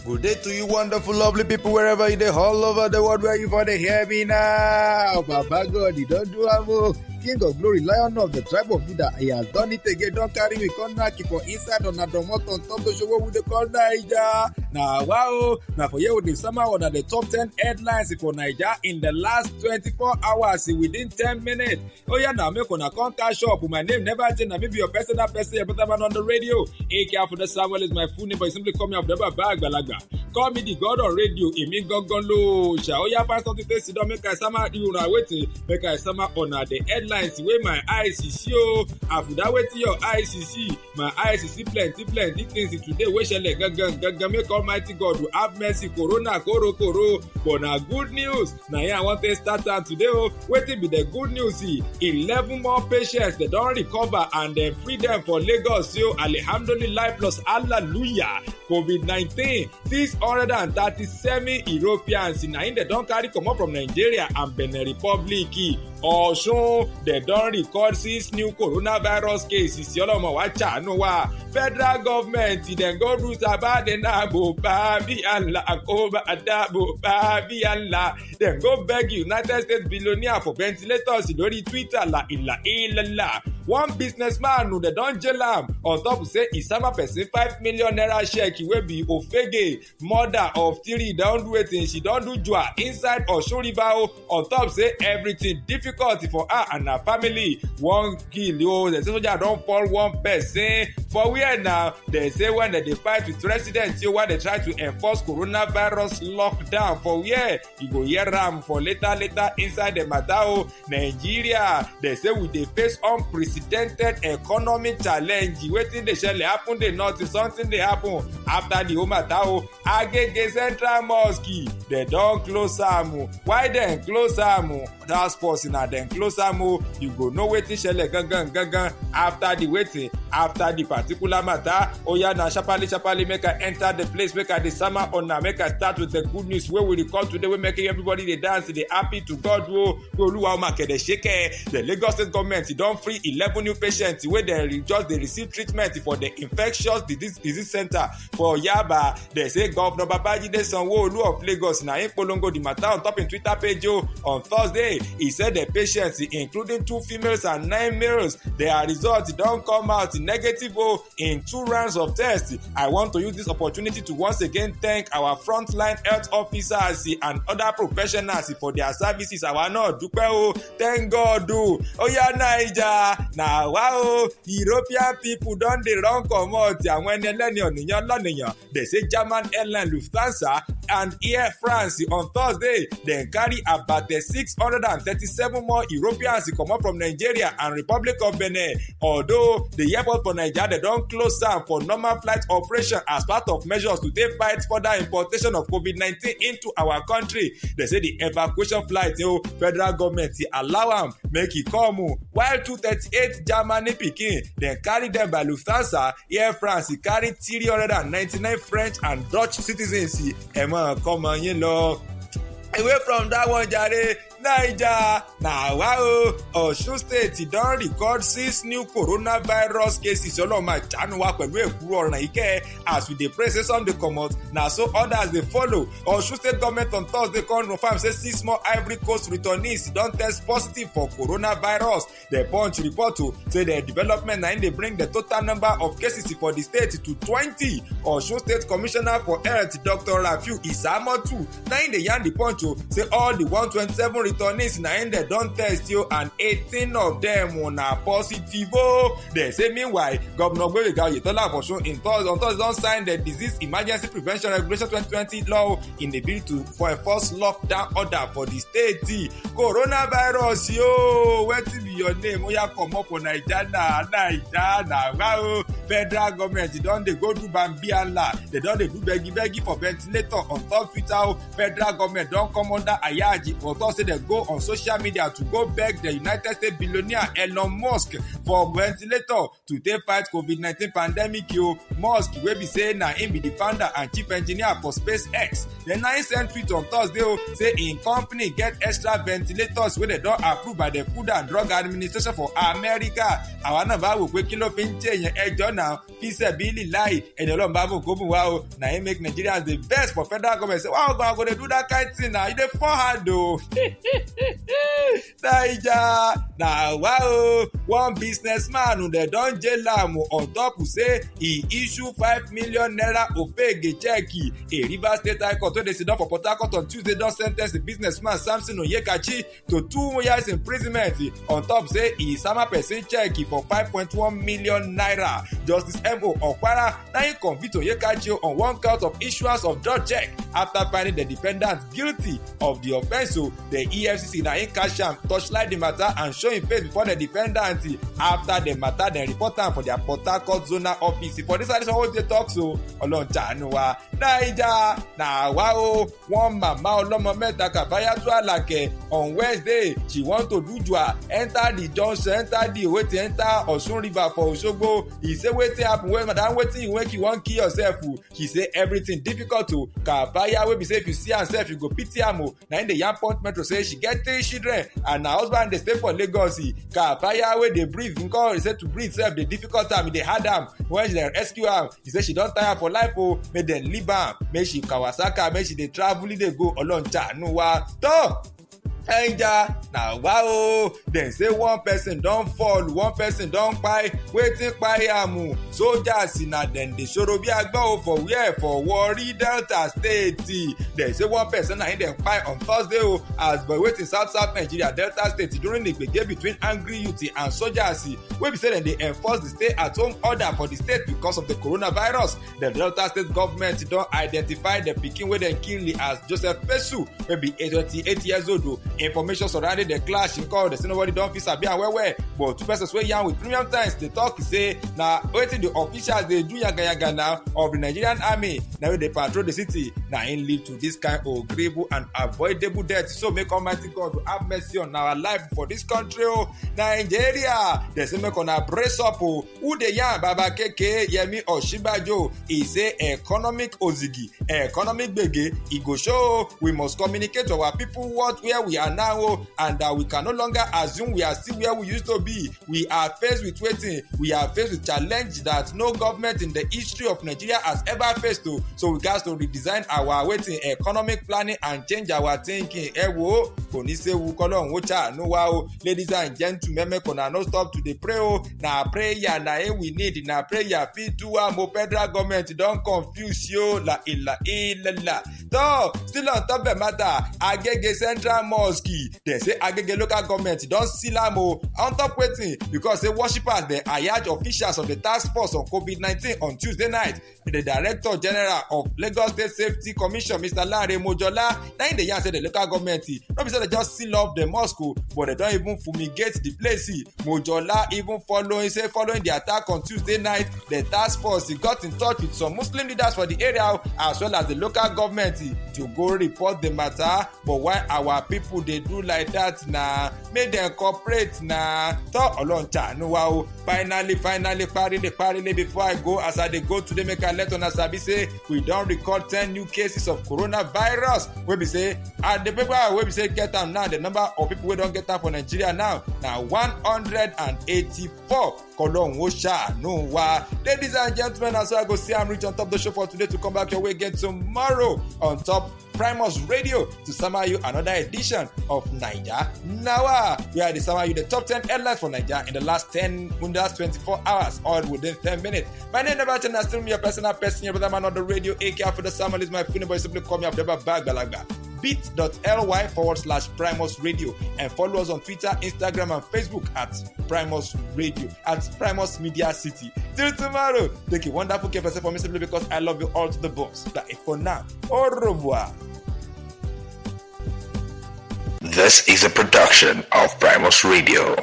Good day to you, wonderful, lovely people, wherever you are, all over the world, where you for the hear me now. Baba God, he don't do amo. King of glory, lion of the tribe of Judah, he has done it again. Don't carry me, come back for inside on a domot on top of show with the call Niger. Now, wow, now for you with the summer one of the top 10 headlines for Niger in the last 24 hours within 10 minutes. Oh, yeah, now make on a contact shop. My name never change. Maybe your personal person, but I'm on the radio. AK for the Samuel is my full name, but simply call me off the bag, Balaga. Call me the God on radio. Emi Gongolo. Oh, yeah, find something to sit down. Make a summer, you know, waiting. Make a summer on the headlines where my eyes see. Oh, after that, waiting your eyes see. My eyes see plenty things today. We shall make Almighty God to have mercy. Corona, koro. But now good news. Now, yeah, I want to start on today. Oh, waiting be the good news. 11 more patients they don't recover and then free them for Lagos. So, Alhamdulillah plus Hallelujah. COVID-19, 637 Europeans in they don't carry come up from Nigeria and Benin Republic. Also, they don't record 6 new coronavirus cases. Federal government then go root about the Nabo Babi Allah then go beg United States billionaire for ventilators in Twitter la illa. One businessman who they don't jail him on top say Isama person 5 million naira check wey be Ofege mother of 3 don't do anything she don't do jua inside Osun River on top say everything difficult for her and her family. One kill they say soldier don't fall one person for where now they say when they fight with residents when they try to enforce coronavirus lockdown for where you go hear am for later inside the matter. Nigeria they say we dey face unprecedented economic challenge wetin dey shele happen dey notice something dey happen after the whole matter Agege Central Mosque they don close am why dem close am task force na dem close am you go know wetin shele gangan after the waiting after the particular matter oya na sharparly make I enter the place make I dey sama una make I start with the good news wey we record today wey make everybody dey dance dey happy to God Oluwa o makede sheke. The Lagos State government don free 11 new patients wey dey just dey receive treatment for the infectious disease center for Yaba. They say Governor Babajide Sanwo-Olu of Lagos na him polongo the matter on top in Twitter page on Thursday. He said the patients including 2 females and 9 males their results don come out negative in 2 rounds of tests. I want to use this opportunity to once again thank our frontline health officers and other professionals for their services. Our no dupe thank God oya Naija na wow European people don dey run comot àwọn ẹlẹ́ni ọ̀nìyàn lọ́nìyàn. They say German airline Lufthansa and Air France on Thursday dem carry about 637 more Europeans comot from Nigeria and Republic of Benin. Although the airport for Nigeria they don close am for normal flight operation as part of measures to take fight further importation of COVID-19 into our country. They say the evacuation flight federal government allow am make e come while 238 Germany pikin dem carry dem by Lufthansa. Air France carry 399 French and Dutch citizens. Come on, away from that one jare. Naija na wow Osun State don record 6 new coronavirus cases oloma janu wa pẹ̀lú ekuru ọ̀ràn ike as we dey pray say some dey comot na so others dey follow. Osun State government on Thursday confirm say 6 more Ivory Coast returnees don test positive for coronavirus. The Punch report say the development na im dey bring the total number of cases for the state to 20. Osun State Commissioner for Health Dr. Rafiu Isamotu na im dey yarn the Punch say all the 127 returnees na im dem don test and 18 of them na positive. They say meanwhile Governor Gboyega Oyetola of Osun on Thursday don sign the Disease Emergency Prevention Regulation 2020 law in the bill for a first lockdown order for the state. Coronavirus wetin be your name oya comot for Naija na wow federal government don dey go do bambiala they don dey do begi for ventilator on top Twitter. Federal government don come under ayaji for talk say dem go on social media to go beg the United States billionaire Elon Musk for ventilator to take fight COVID-19 pandemic. Musk wey be say na him be the founder and chief engineer for SpaceX. The 9 send tweet on Thursday say im company get extra ventilators wey dem don approve by the Food and Drug Administration for America. Àwa náà bá wò pé kí ló fi ń jẹ́ èèyàn ẹjọ́ náà fi ṣẹ̀bílì láì ẹni ọlọ́run bá bò kó bùn wá o. Na him make Nigerians the best for federal government. Say wow, go dey do that kind thing na. You dey forehand o. Naija na wow, one businessman dem don jail am on top say e issue 5 million naira ofege check. A Rivers State High Court wey dey sit down for Port Harcourt on Tuesday don sen ten ce the businessman Samson Onyekachi to 2 years imprisonment on top say e sama person check for 5.1 million naira. Justice M.O. Okpara na him convict Onyekachi on one count of issuance of drug check after finding the defendant guilty of the offence. So the EFCC na him catch am, torchlight the matter and show him face before the defendant. After the matter dem report am for their Port Harcourt zonal office. For this one wey dey talk so Ọlọ́run ṣàánú wa. Naija na wa o, one mama ọlọ́mọ mẹ́ta Kafayatu Alake on Wednesday she want to do jua enter the junction enter the wetin enter Osun River for Osogbo. He say wetin happen wey madam wetin you make you wan kill yourself o. She say everything difficult o. Kafaya wey be say if you see am sef you go pity am o. Na im dey yarn Punch Metro say she get 3 children and her husband dey stay for Lagos. Kafaya wey dey breathe nko say to breathe sef dey difficult am, e dey hard am. When she dey rescue am she say she don tire for life o. Make dem leave am make she Kawasaka make she dey travel dey go. Ọlọ́run ṣàánú wa tó. Naija na wa o. Dem say one person don fall, one person don kpai. Wetin kpai am? Soldiers na dem dey ṣòro bí agbọ́n o for where? For Warri Delta State. Dem say one person na him dem kpai on Thursday o as boy wetin South Nigeria Delta State during the gbege between angry youth and soldiers wey be say dem dey enforce the stay-at-home order for the state because of the coronavirus. The Delta State government don identify the pikin wey dem kill as Joseph Pesu wey be 28 years old o. Information surrounding the clash in call, they say nobody don fit sabi am well, but 2 persons wey yarn with Premium Times dey talk say na wetin the officials dey do yaga now of the Nigerian army na wey dey patrol the city na im lead to this kind of agreeable and avoidable death. So make Almighty God have mercy on our life for this country o. Nigeria dey say make una brace up o. Who dey yarn? Baba Keke Yemi Osinbajo. He say economic ozigi, economic gbege, e go show we must communicate to our people where we are now and that we can no longer assume we are still where we used to be. We are faced with waiting. We are faced with challenge that no government in the history of Nigeria has ever faced to. So we got to redesign our waiting economic planning and change our thinking. Wo koni se wu kolon wo cha no wa o. Ladies and gentlemen, make una no stop to dey pray o. Na prayer na we need. Na prayer fit do am o. Federal government don confuse you la illa illa. So still on top the matter, Agege Central Mosque. They say Agege local government don seal am o on top wetin because say worshippers dey hired officials of the task force on COVID-19 on Tuesday night. The Director General of Lagos State Safety Commission, Mr. Lanre Mojola, na him dey yarn say the local government no be say they just seal off the mosque but they don even fumigate the place. Mojola even following the attack on Tuesday night, the task force got in touch with some Muslim leaders for the area as well as the local government to go report the matter. But why our people dey do like that na make dem cooperate na tó Ọlọ́run ṣàánú wa o. Finally parile before I go as I dey go today make I let una sabi say we don record 10 new cases of coronavirus wey be say and the paper wey be say get am now the number of people wey don get am for Nigeria now na 184. Kolon wo ṣàánú wa. Ladies and gentlemen, na so I go see am reach on top the show for today to come back your way again tomorrow on top Primus Radio to summer you another edition of Naija Nawa. We are the summer you the top 10 headlines for Naija in the last 24 hours, all within 10 minutes. My name is Nebacha, and still me your personal person, your brother man on the radio. AK for the summer is my phone boy. Simply call me up never bag balagba. bit.ly/Primus Radio and follow us on Twitter, Instagram, and Facebook at Primus Radio, at Primus Media City. Till tomorrow, take a wonderful care of yourself for me simply because I love you all to the bones. That is for now. Au revoir. This is a production of Primus Radio.